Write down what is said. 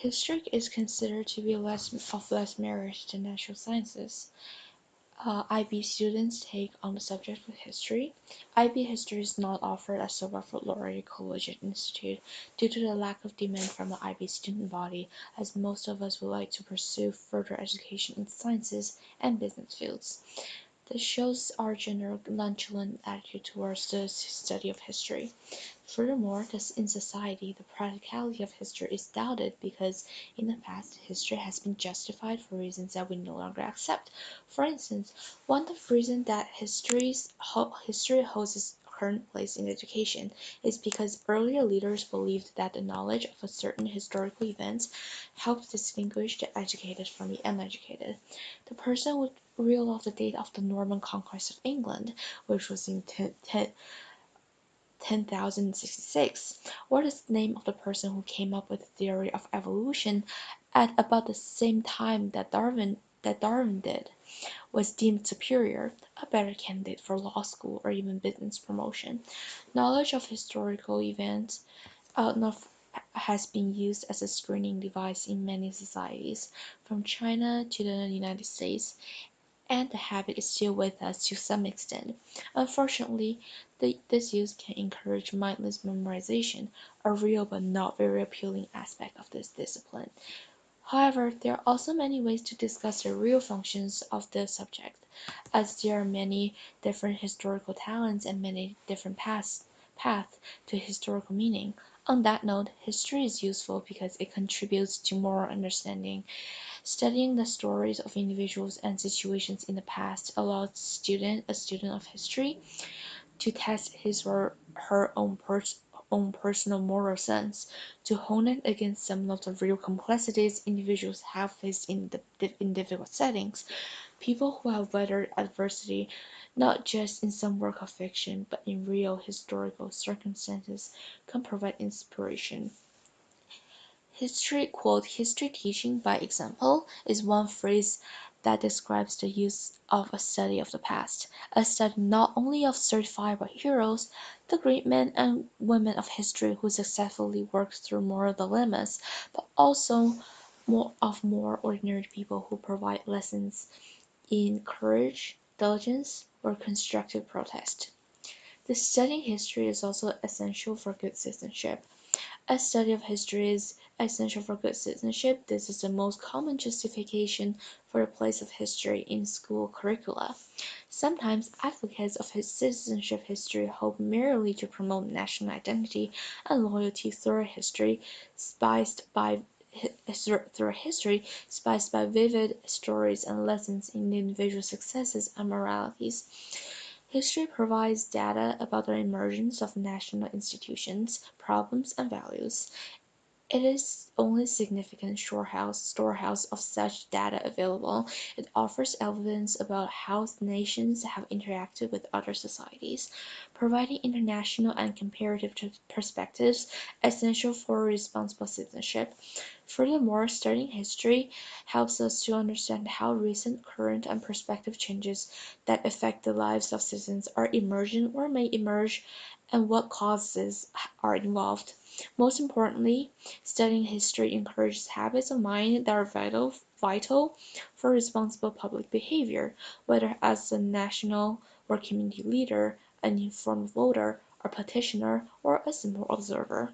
History is considered to be less merit than natural sciences. IB students take on the subject of history. IB history is not offered at Soberford Laureate Collegiate Institute due to the lack of demand from the IB student body, as most of us would like to pursue further education in sciences and business fields. This shows our general nonchalant attitude towards the study of history. Furthermore, in society, the practicality of history is doubted because in the past, history has been justified for reasons that we no longer accept. For instance, one of the reasons that history holds its current place in education is because earlier leaders believed that the knowledge of a certain historical event helped distinguish the educated from the uneducated. The person would reel off the date of the Norman conquest of England, which was in 10,066, or the name of the person who came up with the theory of evolution at about the same time that Darwin did, was deemed superior, a better candidate for law school or even business promotion. Knowledge of historical events has been used as a screening device in many societies, from China to the United States, and the habit is still with us to some extent. Unfortunately, this use can encourage mindless memorization, a real but not very appealing aspect of this discipline. However, there are also many ways to discuss the real functions of the subject, as there are many different historical talents and many different paths to historical meaning. On that note, history is useful because it contributes to moral understanding. Studying the stories of individuals and situations in the past allows a student of history to test his or her own personal moral sense, to hone it against some of the real complexities individuals have faced in difficult settings. People who have weathered adversity not just in some work of fiction but in real historical circumstances can provide inspiration. History teaching by example is one phrase that describes the use of a study of the past, a study not only of certifiable heroes, the great men and women of history who successfully worked through moral dilemmas, but also more ordinary people who provide lessons in courage, diligence, or constructive protest. The studying history is also essential for good citizenship. A study of history is essential for good citizenship. This is the most common justification for the place of history in school curricula. Sometimes advocates of citizenship history hope merely to promote national identity and loyalty through history spiced by vivid stories and lessons in individual successes and moralities. History provides data about the emergence of national institutions, problems, and values. It is the only significant storehouse of such data available. It offers evidence about how nations have interacted with other societies, providing international and comparative perspectives essential for responsible citizenship. Furthermore, studying history helps us to understand how recent, current, and prospective changes that affect the lives of citizens are emerging or may emerge, and what causes are involved. Most importantly, studying history encourages habits of mind that are vital for responsible public behavior, whether as a national or community leader, an informed voter, a petitioner, or a simple observer.